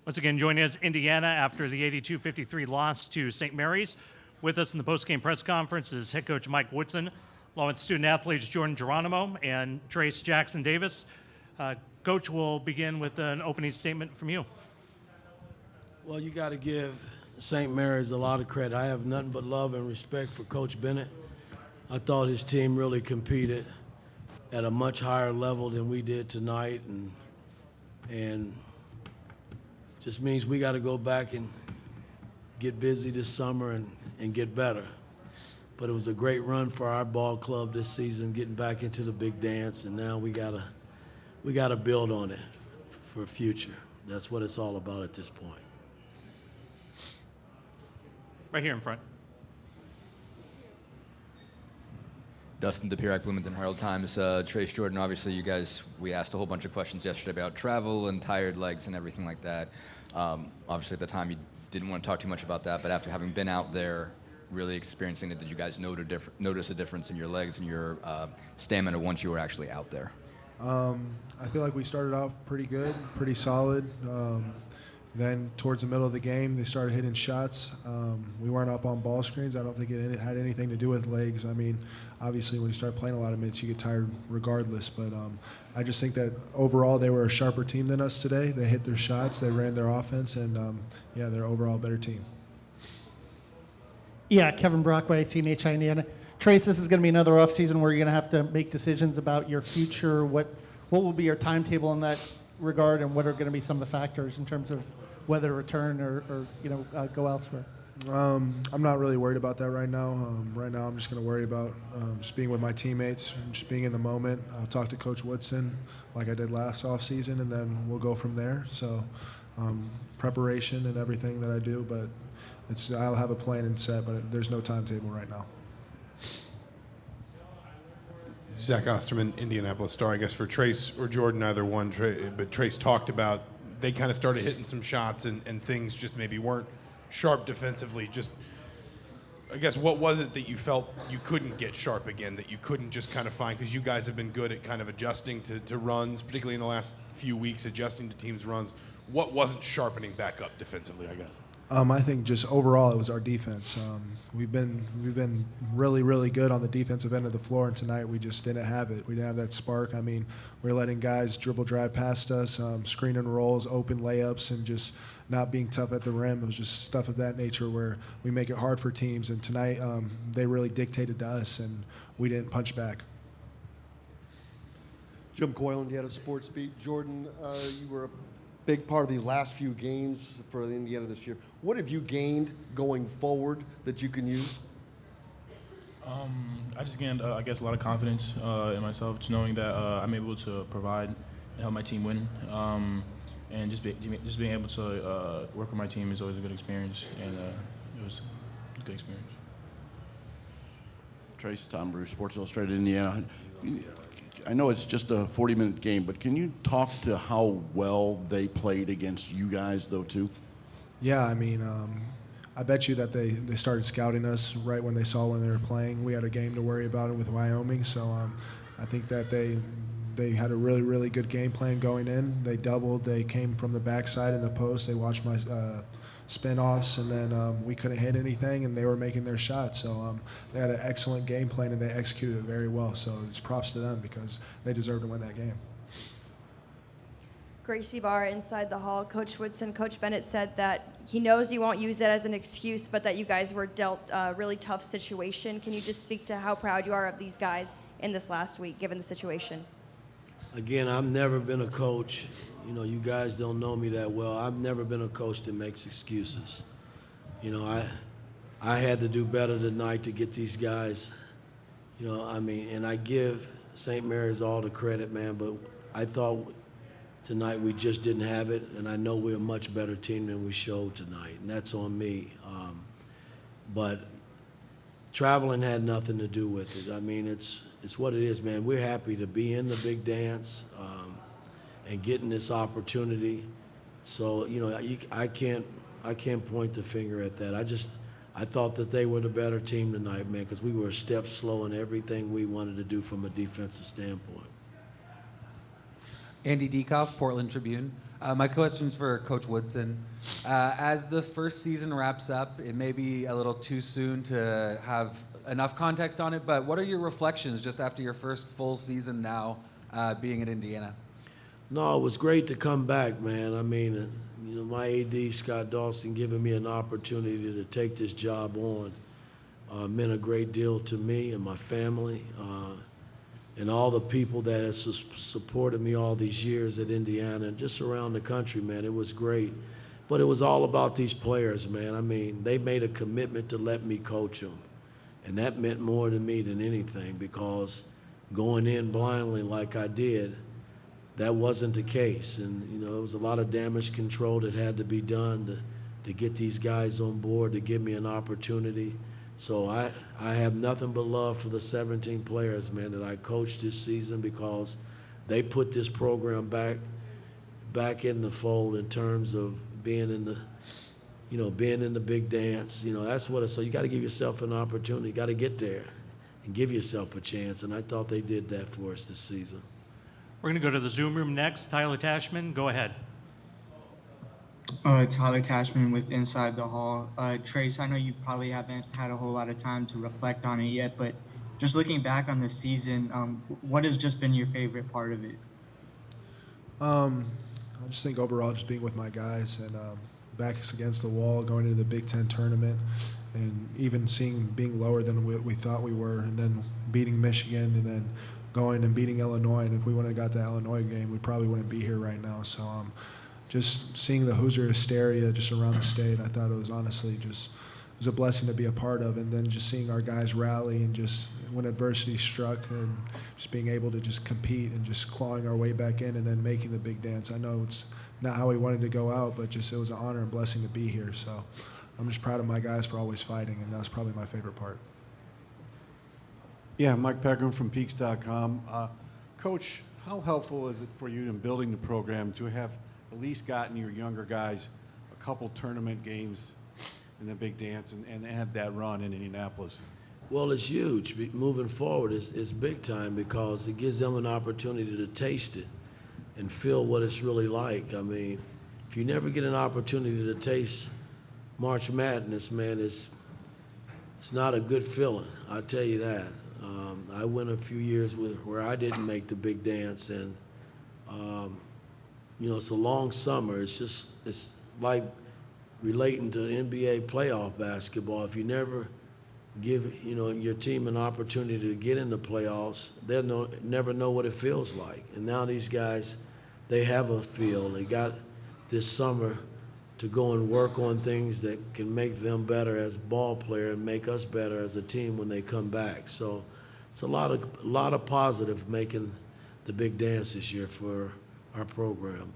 Once again, joining us, Indiana, after the 82-53 loss to St. Mary's. With us in the post-game press conference is head coach Mike Woodson, along with student athletes Jordan Geronimo and Trace Jackson Davis. Coach, will begin with an opening statement from you. Well, you got to give St. Mary's a lot of credit. I have nothing but love and respect for Coach Bennett. I thought his team really competed at a much higher level than we did tonight, and just means we got to go back and get busy this summer and get better. But it was a great run for our ball club this season, getting back into the big dance, and now we gotta build on it for the future. That's what it's all about at this point. Right here in front. Dustin DePierac, Bloomington Herald-Times. Trace, Jordan, obviously you guys, we asked a whole bunch of questions yesterday about travel and tired legs and everything like that. Obviously at the time you didn't want to talk too much about that, but after having been out there really experiencing it, did you guys notice a difference in your legs and your stamina once you were actually out there? I feel like we started off pretty good, pretty solid. Then towards the middle of the game, they started hitting shots. We weren't up on ball screens. I don't think it had anything to do with legs. I mean, obviously when you start playing a lot of minutes, you get tired regardless. But I just think that overall they were a sharper team than us today. They hit their shots, they ran their offense, and yeah, they're overall a better team. Yeah, Kevin Brockway, CNHI Indiana. Trace, this is going to be another off season where you're going to have to make decisions about your future. What will be your timetable in that regard, and what are going to be some of the factors in terms of whether to return or go elsewhere? I'm not really worried about that right now. Right now, I'm just going to worry about just being with my teammates, just being in the moment. I'll talk to Coach Woodson like I did last offseason, and then we'll go from there. So preparation and everything that I do, but I'll have a plan and set, but there's no timetable right now. Zach Osterman, Indianapolis Star. I guess for Trace or Jordan, either one, but Trace talked about they kind of started hitting some shots and things just maybe weren't sharp defensively. Just, I guess, what was it that you felt you couldn't get sharp again, that you couldn't just kind of find? Because you guys have been good at kind of adjusting to runs, particularly in the last few weeks, adjusting to teams' runs. What wasn't sharpening back up defensively, I guess? I think just overall it was our defense. We've been really, really good on the defensive end of the floor, and tonight we just didn't have it. We didn't have that spark. I mean, we're letting guys dribble drive past us, screen and rolls, open layups, and just not being tough at the rim. It was just stuff of that nature where we make it hard for teams, and tonight they really dictated to us, and we didn't punch back. Jim Coyle, Indiana Sports Beat. Jordan, you were a big part of the last few games for Indiana this year. What have you gained going forward that you can use? I just gained, I guess, a lot of confidence in myself, just knowing that I'm able to provide and help my team win. And just being able to work with my team is always a good experience, and it was a good experience. Trace, Tom Bruce, Sports Illustrated Indiana. I know it's just a 40-minute game, but can you talk to how well they played against you guys, though, too? Yeah, I mean, I bet you that they started scouting us right when they saw when they were playing. We had a game to worry about it with Wyoming, so I think that they had a really, really good game plan going in. They doubled. They came from the backside in the post. They watched my spin-offs, and then we couldn't hit anything, and they were making their shots. So they had an excellent game plan, and they executed it very well. So it's props to them because they deserve to win that game. Gracie Barr inside the hall. Coach Woodson, Coach Bennett said that he knows you won't use it as an excuse, but that you guys were dealt a really tough situation. Can you just speak to how proud you are of these guys in this last week, given the situation? Again, I've never been a coach. You know, you guys don't know me that well. I've never been a coach that makes excuses. You know, I had to do better tonight to get these guys. You know, I mean, and I give St. Mary's all the credit, man, but I thought tonight we just didn't have it, and I know we're a much better team than we showed tonight, and that's on me. But traveling had nothing to do with it. I mean, it's what it is, man. We're happy to be in the big dance and getting this opportunity. So, you know, I can't point the finger at that. I thought that they were the better team tonight, man, because we were a step slow in everything we wanted to do from a defensive standpoint. Andy Dekoff, Portland Tribune. My question's for Coach Woodson. As the first season wraps up, it may be a little too soon to have enough context on it, but what are your reflections just after your first full season now being at Indiana? No, it was great to come back, man. I mean, my AD, Scott Dawson, giving me an opportunity to take this job on meant a great deal to me and my family and all the people that have supported me all these years at Indiana and just around the country, man. It was great. But it was all about these players, man. I mean, they made a commitment to let me coach them. And that meant more to me than anything, because going in blindly like I did, that wasn't the case. And, there was a lot of damage control that had to be done to get these guys on board, to give me an opportunity. So I have nothing but love for the 17 players, man, that I coached this season, because they put this program back in the fold in terms of being in the big dance. That's what it's. So you got to give yourself an opportunity. You got to get there and give yourself a chance. And I thought they did that for us this season. We're going to go to the Zoom room next. Tyler Tashman, go ahead. Tyler Tashman with Inside the Hall. Trace, I know you probably haven't had a whole lot of time to reflect on it yet, but just looking back on the season, what has just been your favorite part of it? I just think overall just being with my guys and backs against the wall, going into the Big Ten tournament, and even being lower than we thought we were, and then beating Michigan, and then going and beating Illinois. And if we wouldn't have got the Illinois game, we probably wouldn't be here right now. So just seeing the Hoosier hysteria just around the state, I thought it was honestly it was a blessing to be a part of. And then just seeing our guys rally and just when adversity struck and just being able to just compete and just clawing our way back in and then making the big dance. I know it's not how we wanted to go out, but just it was an honor and blessing to be here. So I'm just proud of my guys for always fighting, and that was probably my favorite part. Yeah, Mike Pegram from Peaks.com. Coach, how helpful is it for you in building the program to have at least gotten your younger guys a couple tournament games in the big dance and had that run in Indianapolis? Well, it's huge. Moving forward, it's big time, because it gives them an opportunity to taste it and feel what it's really like. I mean, if you never get an opportunity to taste March Madness, man, it's not a good feeling. I'll tell you that. I went a few years where I didn't make the big dance, and it's a long summer. It's like relating to NBA playoff basketball. If you never give your team an opportunity to get in the playoffs, they'll never know what it feels like. And now these guys, they have a feel. They got this summer to go and work on things that can make them better as ball players and make us better as a team when they come back. So it's a lot of positive making the big dance this year for our program.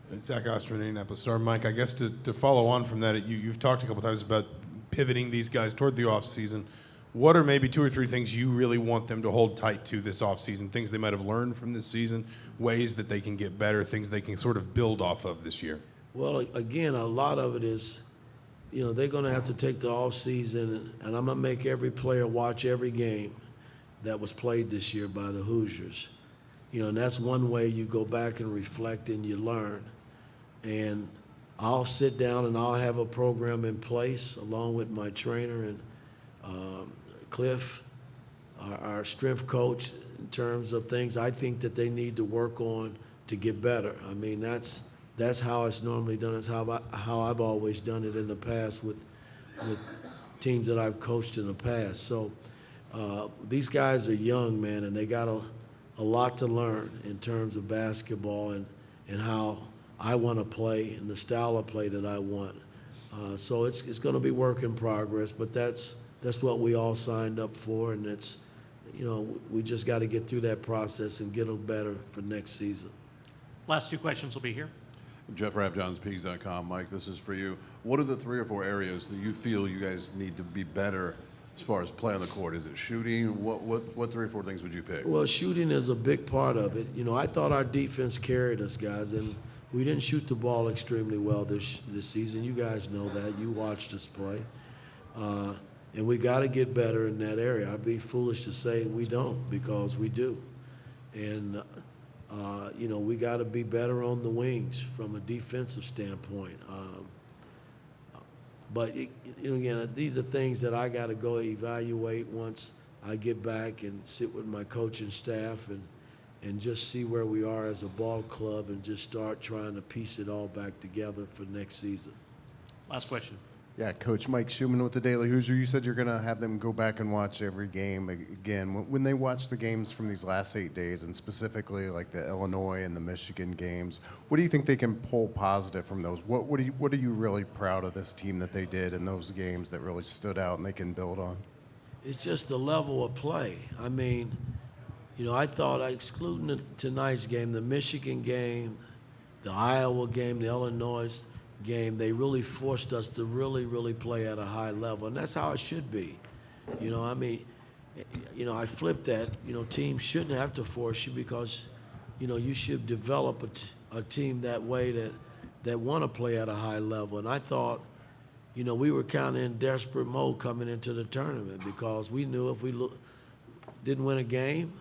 And Zach Osterman, Indianapolis Star. Mike, I guess to follow on from that, you've talked a couple times about pivoting these guys toward the offseason. What are maybe 2 or 3 things you really want them to hold tight to this offseason, things they might have learned from this season, ways that they can get better, things they can sort of build off of this year? Well, again, a lot of it is, they're going to have to take the offseason, and I'm going to make every player watch every game that was played this year by the Hoosiers. And that's one way you go back and reflect and you learn. And I'll sit down and I'll have a program in place along with my trainer and Cliff, our strength coach, in terms of things I think that they need to work on to get better. I mean, that's how it's normally done. It's how I've always done it in the past with teams that I've coached in the past. So these guys are young, man, and they got a lot to learn in terms of basketball and how I want to play and the style of play that I want. So it's going to be work in progress, but that's what we all signed up for, and it's, we just got to get through that process and get them better for next season. Last 2 questions will be here. Jeff Rabjohns, Peaks.com. Mike, this is for you. What are the 3 or 4 areas that you feel you guys need to be better as far as play on the court? Is it shooting? What 3 or 4 things would you pick? Well, shooting is a big part of it. I thought our defense carried us, guys, and we didn't shoot the ball extremely well this season. You guys know that. You watched us play. And we got to get better in that area. I'd be foolish to say we don't, because we do. And You know, we got to be better on the wings from a defensive standpoint. But you know, again, these are things that I got to go evaluate once I get back and sit with my coaching staff and just see where we are as a ball club and just start trying to piece it all back together for next season. Last question. Yeah, Coach Mike Schumann with the Daily Hoosier. You said you're going to have them go back and watch every game again. When they watch the games from these last 8 days, and specifically like the Illinois and the Michigan games, what do you think they can pull positive from those? What are you really proud of this team that they did in those games that really stood out and they can build on? It's just the level of play. I mean, you know, I thought, excluding tonight's game, the Michigan game, the Iowa game, the Illinois game, they really forced us to really play at a high level, and that's how it should be. You know, I mean, you know, I flipped that. You know, teams shouldn't have to force you because, you know, you should develop a team that way that want to play at a high level. And I thought, you know, we were kind of in desperate mode coming into the tournament because we knew if we didn't win a game,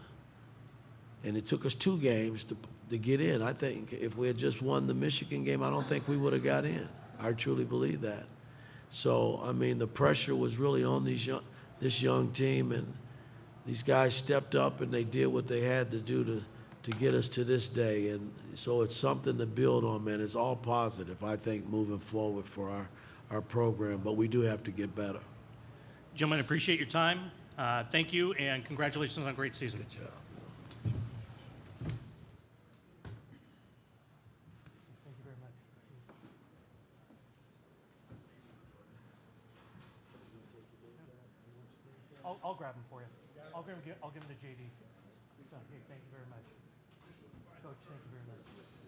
and it took us 2 games to get in. I think if we had just won the Michigan game, I don't think we would have got in. I truly believe that. So, I mean, the pressure was really on this young team, and these guys stepped up and they did what they had to do to get us to this day. And so it's something to build on, man. It's all positive, I think, moving forward for our program, but we do have to get better. Gentlemen, appreciate your time. Thank you, and congratulations on a great season. Good job. I'll grab him for you. I'll give him to JD. So, hey, thank you very much. Coach, thank you very much.